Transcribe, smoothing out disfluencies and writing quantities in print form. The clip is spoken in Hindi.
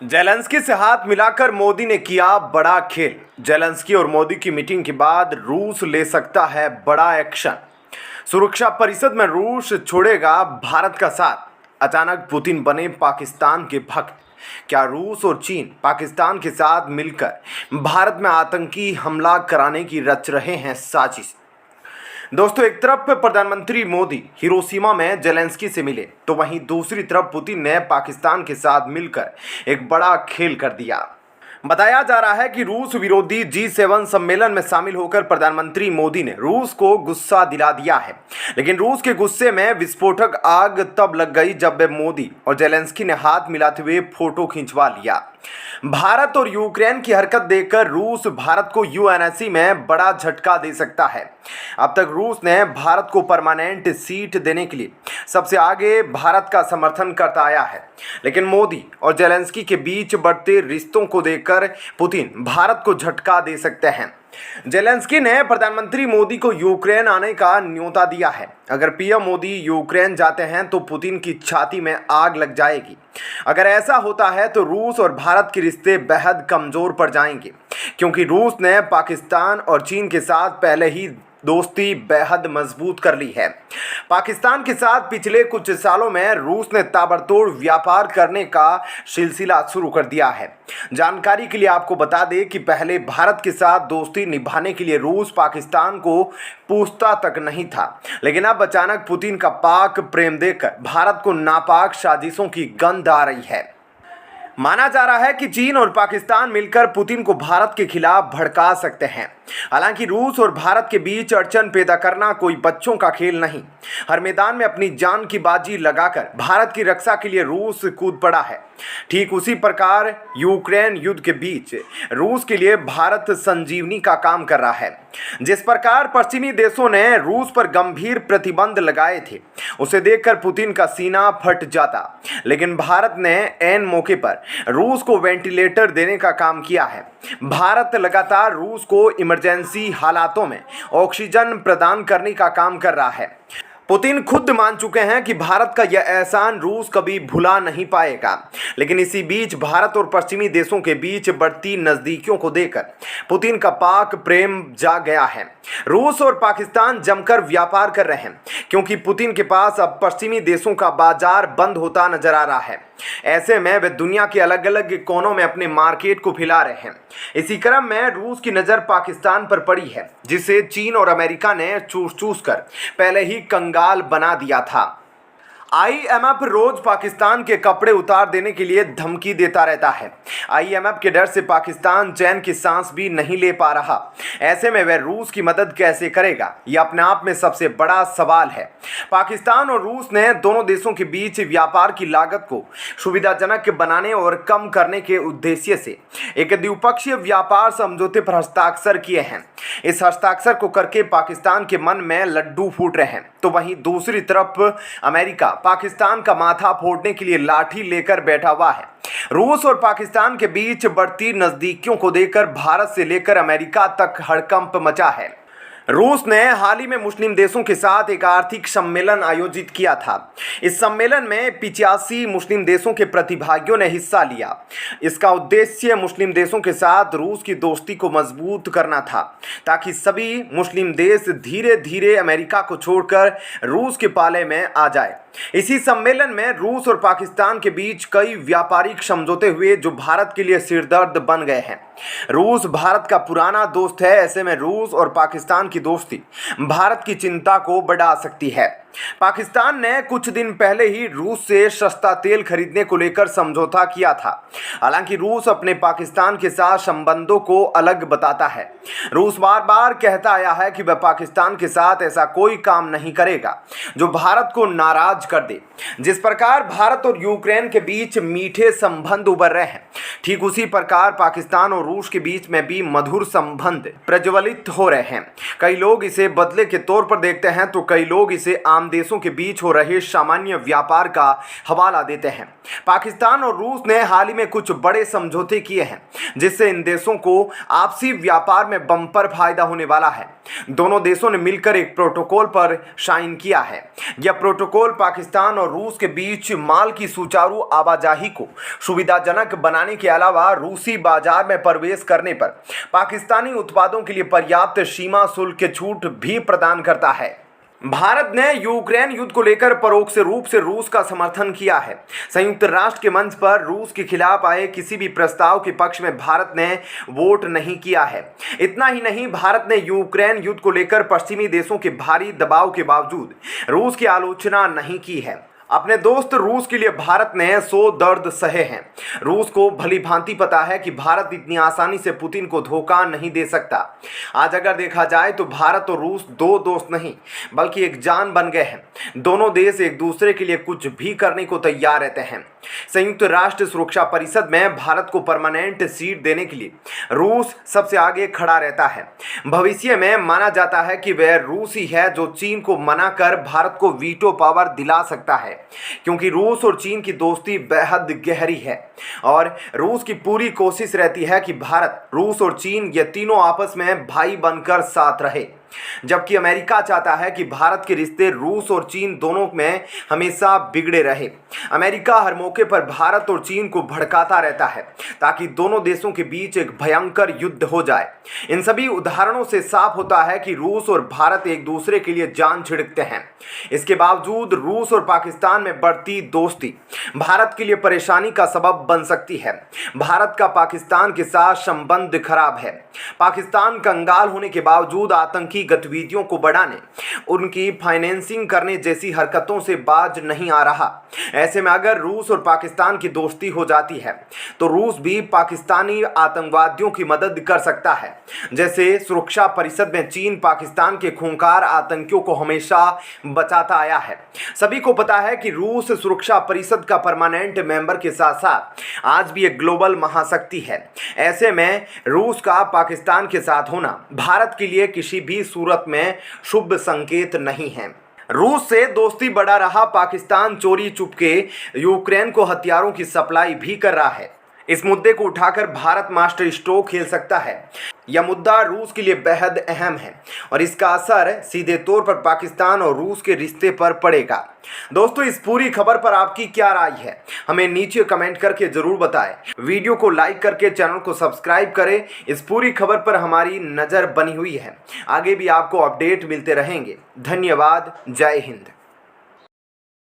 जेलेंस्की से हाथ मिलाकर मोदी ने किया बड़ा खेल। जेलेंस्की और मोदी की मीटिंग के बाद रूस ले सकता है बड़ा एक्शन। सुरक्षा परिषद में रूस छोड़ेगा भारत का साथ। अचानक पुतिन बने पाकिस्तान के भक्त। क्या रूस और चीन पाकिस्तान के साथ मिलकर भारत में आतंकी हमला कराने की रच रहे हैं साजिश। दोस्तों, एक तरफ प्रधानमंत्री मोदी हिरोशिमा में जेलेंस्की से मिले, तो वहीं दूसरी तरफ पुतिन ने पाकिस्तान के साथ मिलकर एक बड़ा खेल कर दिया। बताया जा रहा है कि रूस विरोधी G7 सम्मेलन में शामिल होकर प्रधानमंत्री मोदी ने रूस को गुस्सा दिला दिया है। लेकिन रूस के गुस्से में विस्फोटक आग तब लग गई जब मोदी और जेलेंस्की ने हाथ मिलाते हुए फोटो खिंचवा लिया। भारत और यूक्रेन की हरकत देखकर रूस भारत को यूएनएससी में बड़ा झटका दे सकता है। अब तक रूस ने भारत को परमानेंट सीट देने के लिए सबसे आगे भारत का समर्थन करता आया है। लेकिन मोदी और जेलेंस्की के बीच बढ़ते रिश्तों को देखकर पुतिन भारत को झटका दे सकते हैं। जेलेंस्की ने प्रधानमंत्री मोदी को यूक्रेन आने का न्योता दिया है। अगर पीएम मोदी यूक्रेन जाते हैं तो पुतिन की छाती में आग लग जाएगी। अगर ऐसा होता है तो रूस और भारत के रिश्ते बेहद कमजोर पड़ जाएंगे, क्योंकि रूस ने पाकिस्तान और चीन के साथ पहले ही दोस्ती बेहद मजबूत कर ली है। पाकिस्तान के साथ पिछले कुछ सालों में रूस ने ताबड़तोड़ व्यापार करने का सिलसिला शुरू कर दिया है। जानकारी के लिए आपको बता दें कि पहले भारत के साथ दोस्ती निभाने के लिए रूस पाकिस्तान को पूछता तक नहीं था, लेकिन अब अचानक पुतिन का पाक प्रेम देखकर भारत को नापाक साजिशों की गंध आ रही है। माना जा रहा है कि चीन और पाकिस्तान मिलकर पुतिन को भारत के खिलाफ भड़का सकते हैं। हालांकि रूस और भारत के बीच अड़चन पैदा करना कोई बच्चों का खेल नहीं। हर मैदान में अपनी जान की बाजी लगाकर भारत की रक्षा के लिए रूस कूद पड़ा है। ठीक उसी प्रकार यूक्रेन युद्ध के बीच रूस के लिए भारत संजीवनी का काम कर रहा है। जिस प्रकार पश्चिमी देशों ने रूस पर गंभीर प्रतिबंध लगाए थे, उसे देखकर पुतिन का सीना फट जाता। लेकिन भारत ने ऐन मौके पर रूस को वेंटिलेटर देने का काम किया है। भारत लगातार रूस को इमरजेंसी हालातों में ऑक्सीजन प्रदान करने का काम कर रहा है। पुतिन खुद मान चुके हैं कि भारत का यह एहसान रूस कभी भुला नहीं पाएगा। लेकिन इसी बीच भारत और पश्चिमी देशों के बीच बढ़ती नजदीकियों को देखकर पुतिन का पाक प्रेम जाग गया है। रूस और पाकिस्तान जमकर व्यापार कर रहे हैं, क्योंकि पुतिन के पास अब पश्चिमी देशों का बाजार बंद होता नजर आ रहा है। ऐसे में वे दुनिया के अलग अलग कोनों में अपने मार्केट को फैला रहे हैं। इसी क्रम में रूस की नज़र पाकिस्तान पर पड़ी है, जिसे चीन और अमेरिका ने चूस चूस कर पहले ही कंगाल बना दिया था। IMF रोज पाकिस्तान के कपड़े उतार देने के लिए धमकी देता रहता है। IMF के डर से पाकिस्तान चैन की सांस भी नहीं ले पा रहा। ऐसे में वह रूस की मदद कैसे करेगा, यह अपने आप में सबसे बड़ा सवाल है। पाकिस्तान और रूस ने दोनों देशों के बीच व्यापार की लागत को सुविधाजनक बनाने और कम करने के उद्देश्य से एक द्विपक्षीय व्यापार समझौते पर हस्ताक्षर किए हैं। इस हस्ताक्षर को करके पाकिस्तान के मन में लड्डू फूट रहे हैं, तो वहीं दूसरी तरफ अमेरिका पाकिस्तान का माथा फोड़ने के लिए लाठी लेकर बैठा हुआ है। रूस और पाकिस्तान के बीच बढ़ती नजदीकियों को देखकर भारत से लेकर अमेरिका तक हड़कंप मचा है। रूस ने हाल ही में मुस्लिम देशों के साथ एक आर्थिक सम्मेलन आयोजित किया था। इस सम्मेलन में 85 मुस्लिम देशों के प्रतिभागियों ने हिस्सा लिया। इसका उद्देश्य मुस्लिम देशों के साथ रूस की दोस्ती को मजबूत करना था, ताकि सभी मुस्लिम देश धीरे धीरे अमेरिका को छोड़कर रूस के पाले में आ जाए। इसी सम्मेलन में रूस और पाकिस्तान के बीच कई व्यापारिक समझौते हुए, जो भारत के लिए सिरदर्द बन गए हैं। रूस भारत का पुराना दोस्त है। ऐसे में रूस और पाकिस्तान की दोस्ती भारत की चिंता को बढ़ा सकती है। पाकिस्तान ने कुछ दिन पहले ही रूस से सस्ता तेल खरीदने को लेकर समझौता किया था। हालांकि रूस अपने पाकिस्तान के साथ संबंधों को अलग बताता है। रूस बार बार कहता आया है कि वह पाकिस्तान के साथ ऐसा कोई काम नहीं करेगा जो भारत को नाराज कर दे। जिस प्रकार भारत और यूक्रेन के बीच मीठे संबंध उभर रहे हैं, ठीक उसी प्रकार पाकिस्तान और रूस के बीच में भी मधुर संबंध प्रज्वलित हो रहे हैं। कई लोग इसे बदले के तौर पर देखते हैं, तो कई लोग इसे तमाम देशों के बीच हो रहे सामान्य व्यापार का हवाला देते हैं। पाकिस्तान और रूस ने हाल ही में कुछ बड़े समझौते किए हैं, जिससे इन देशों को आपसी व्यापार में बम्पर फायदा होने वाला है। दोनों देशों ने मिलकर एक प्रोटोकॉल पर साइन किया है। यह प्रोटोकॉल पाकिस्तान और रूस के बीच माल की सुचारू आवाजाही को सुविधाजनक बनाने के अलावा रूसी बाजार में प्रवेश करने पर पाकिस्तानी उत्पादों के लिए पर्याप्त सीमा शुल्क के छूट भी प्रदान करता है। भारत ने यूक्रेन युद्ध को लेकर परोक्ष रूप से रूस का समर्थन किया है। संयुक्त राष्ट्र के मंच पर रूस के खिलाफ आए किसी भी प्रस्ताव के पक्ष में भारत ने वोट नहीं किया है। इतना ही नहीं, भारत ने यूक्रेन युद्ध को लेकर पश्चिमी देशों के भारी दबाव के बावजूद रूस की आलोचना नहीं की है। अपने दोस्त रूस के लिए भारत ने 100 दर्द सहे हैं। रूस को भली भांति पता है कि भारत इतनी आसानी से पुतिन को धोखा नहीं दे सकता। आज अगर देखा जाए तो भारत और रूस दो दोस्त नहीं बल्कि एक जान बन गए हैं। दोनों देश एक दूसरे के लिए कुछ भी करने को तैयार रहते हैं। संयुक्त राष्ट्र सुरक्षा परिषद में भारत को परमानेंट सीट देने के लिए रूस सबसे आगे खड़ा रहता है। भविष्य में माना जाता है कि वह रूस ही है जो चीन को मना कर भारत को वीटो पावर दिला सकता है, क्योंकि रूस और चीन की दोस्ती बेहद गहरी है और रूस की पूरी कोशिश रहती है कि भारत, रूस और चीन ये तीनों आपस में भाई बनकर साथ रहे। जबकि अमेरिका चाहता है कि भारत के रिश्ते रूस और चीन दोनों में हमेशा बिगड़े रहे। अमेरिका हर मौके पर भारत और चीन को भड़काता रहता है ताकि दोनों देशों के बीच एक भयंकर युद्ध हो जाए। इन सभी उदाहरणों से साफ होता है कि रूस और भारत एक दूसरे के लिए जान छिड़कते हैं। इसके बावजूद रूस और पाकिस्तान में बढ़ती दोस्ती भारत के लिए परेशानी का सबब बन सकती है। भारत का पाकिस्तान के साथ संबंध खराब है। पाकिस्तान कंगाल होने के बावजूद आतंकी गतिविधियों को बढ़ाने, उनकी फाइनेंसिंग करने जैसी हरकतों से बाज नहीं आ रहा। ऐसे में अगर रूस और पाकिस्तान की दोस्ती हो जाती है तो रूस भी पाकिस्तानी आतंकवादियों की मदद कर सकता है। जैसे सुरक्षा परिषद में चीन पाकिस्तान के खूंखार आतंकियों को हमेशा बचाता आया है। सभी को पता है कि रूस सुरक्षा परिषद का परमानेंट मेंबर के साथ साथ आज भी एक ग्लोबल महाशक्ति है। ऐसे में रूस का पाकिस्तान के साथ होना भारत के लिए किसी भी सूरत में शुभ संकेत नहीं है। रूस से दोस्ती बढ़ा रहा पाकिस्तान चोरी चुपके यूक्रेन को हथियारों की सप्लाई भी कर रहा है। इस मुद्दे को उठाकर भारत मास्टर स्ट्रोक खेल सकता है। यह मुद्दा रूस के लिए बेहद अहम है और इसका असर सीधे तौर पर पाकिस्तान और रूस के रिश्ते पर पड़ेगा। दोस्तों, इस पूरी खबर पर आपकी क्या राय है, हमें नीचे कमेंट करके जरूर बताएं। वीडियो को लाइक करके चैनल को सब्सक्राइब करें। इस पूरी खबर पर हमारी नज़र बनी हुई है। आगे भी आपको अपडेट मिलते रहेंगे। धन्यवाद। जय हिंद।